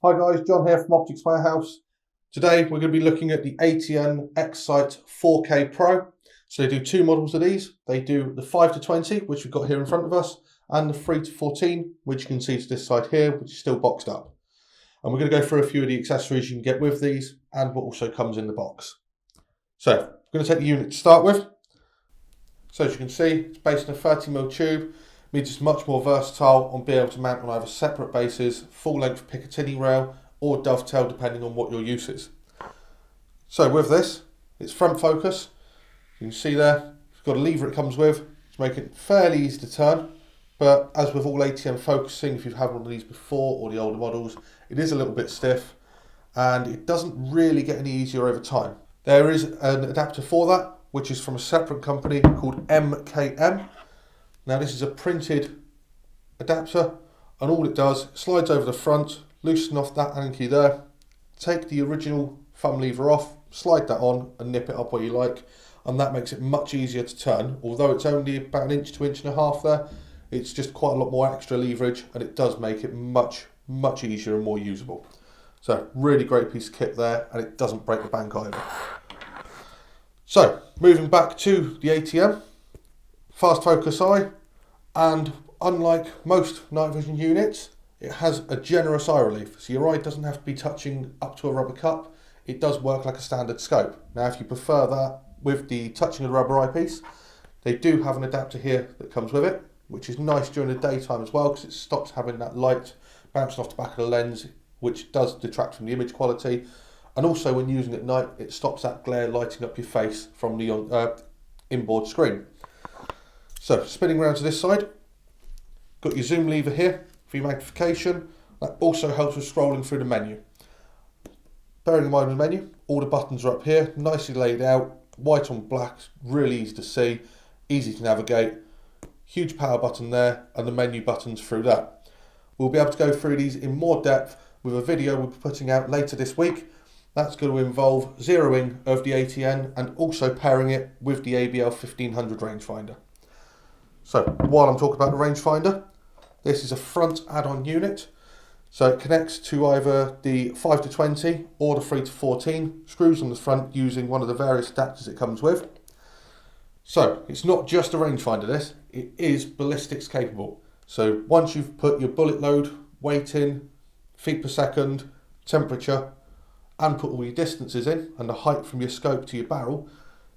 Hi guys, John here from Optics Warehouse. Today we're going to be looking at the ATN X Sight 4K Pro. So they do two models of these. They do the 5 to 20, which we've got here in front of us, and the 3 to 14, which you can see to this side here, which is still boxed up. And we're going to go through a few of the accessories you can get with these and what also comes in the box. So I'm going to take the unit to start with. So as you can see, it's based on a 30mm tube. Means it's much more versatile on being able to mount on either separate bases, full length Picatinny rail, or dovetail depending on what your use is. So with this, it's front focus. You can see there, it's got a lever it comes with to make it fairly easy to turn. But as with all ATN focusing, if you've had one of these before or the older models, it is a little bit stiff and it doesn't really get any easier over time. There is an adapter for that, which is from a separate company called MKM. Now this is a printed adapter, and all it does, slides over the front, loosen off that Allen key there, take the original thumb lever off, slide that on and nip it up where you like, and that makes it much easier to turn. Although it's only about an inch to inch and a half there, it's just quite a lot more extra leverage, and it does make it much easier and more usable. So really great piece of kit there, and it doesn't break the bank either. So moving back to the ATM, fast focus eye, and unlike most night vision units, it has a generous eye relief, so your eye doesn't have to be touching up to a rubber cup. It does work like a standard scope. Now if you prefer that with the touching of the rubber eyepiece, they do have an adapter here that comes with it, which is nice during the daytime as well, because it stops having that light bouncing off the back of the lens, which does detract from the image quality. And also when using it at night, it stops that glare lighting up your face from the inboard screen. So spinning around to this side, got your zoom lever here for your magnification. That also helps with scrolling through the menu. Bearing in mind the menu, all the buttons are up here, nicely laid out, white on black, really easy to see, easy to navigate. Huge power button there, and the menu buttons through that. We'll be able to go through these in more depth with a video we'll be putting out later this week. That's going to involve zeroing of the ATN and also pairing it with the ABL 1500 rangefinder. So while I'm talking about the rangefinder, this is a front add-on unit. So it connects to either the 5 to 20 or the 3 to 14, screws on the front using one of the various adapters it comes with. So it's not just a rangefinder this, it is ballistics capable. So once you've put your bullet load, weight in, feet per second, temperature, and put all your distances in and the height from your scope to your barrel,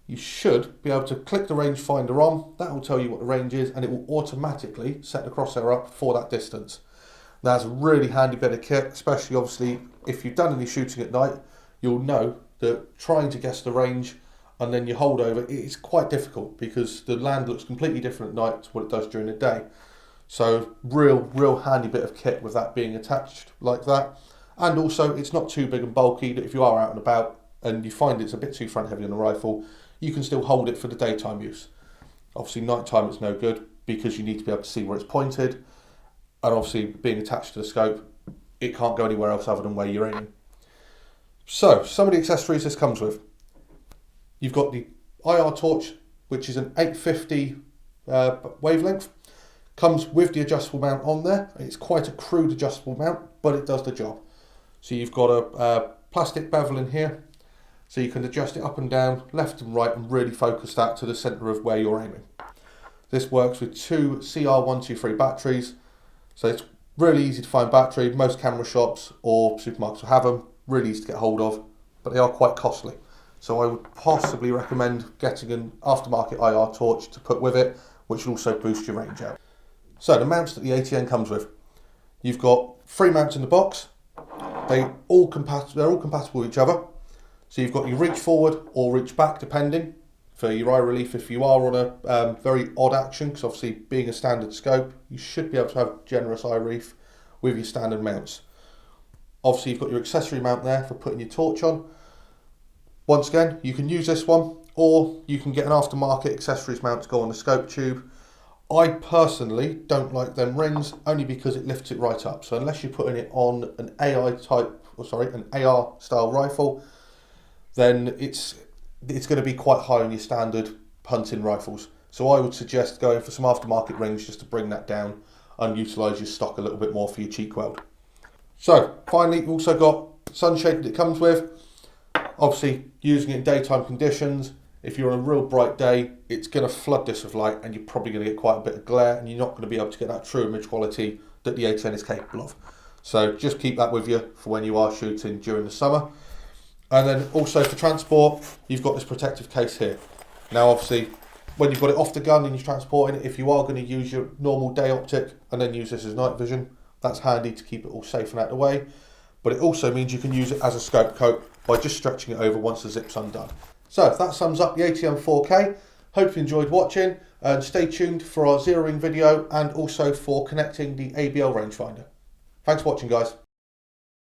you should be able to click the rangefinder on. That will tell you what the range is, and it will automatically set the crosshair up for that distance. That's a really handy bit of kit, especially obviously if you've done any shooting at night, you'll know that trying to guess the range and then your holdover, it's quite difficult because the land looks completely different at night to what it does during the day. So real handy bit of kit with that being attached like that. And also it's not too big and bulky that if you are out and about and you find it's a bit too front heavy on the rifle, you can still hold it for the daytime use. Obviously nighttime it's no good because you need to be able to see where it's pointed, and obviously being attached to the scope, it can't go anywhere else other than where you're aiming. So some of the accessories this comes with. You've got the IR torch, which is an 850 wavelength. Comes with the adjustable mount on there. It's quite a crude adjustable mount, but it does the job. So you've got a plastic bevel in here, so you can adjust it up and down, left and right, and really focus that to the centre of where you're aiming. This works with two CR123 batteries, so it's really easy to find battery. Most camera shops or supermarkets will have them, really easy to get hold of, but they are quite costly. So I would possibly recommend getting an aftermarket IR torch to put with it, which will also boost your range out. So the mounts that the ATN comes with, you've got 3 mounts in the box. They're all compatible with each other. So you've got your reach forward or reach back, depending, for your eye relief if you are on a very odd action, because obviously being a standard scope, you should be able to have generous eye relief with your standard mounts. Obviously you've got your accessory mount there for putting your torch on. Once again, you can use this one, or you can get an aftermarket accessories mount to go on the scope tube. I personally don't like them rings, only because it lifts it right up. So unless you're putting it on an an AR style rifle, then it's going to be quite high on your standard hunting rifles. So I would suggest going for some aftermarket rings just to bring that down and utilise your stock a little bit more for your cheek weld. So finally, you've also got sunshade that it comes with. Obviously, using it in daytime conditions, if you're on a real bright day, it's going to flood this with light and you're probably going to get quite a bit of glare and you're not going to be able to get that true image quality that the ATN is capable of. So just keep that with you for when you are shooting during the summer. And then also for transport, you've got this protective case here. Now obviously, when you've got it off the gun and you're transporting it, if you are going to use your normal day optic and then use this as night vision, that's handy to keep it all safe and out of the way. But it also means you can use it as a scope coat by just stretching it over once the zip's undone. So that sums up the ATN 4K. Hope you enjoyed watching, and stay tuned for our zeroing video and also for connecting the ABL rangefinder. Thanks for watching, guys.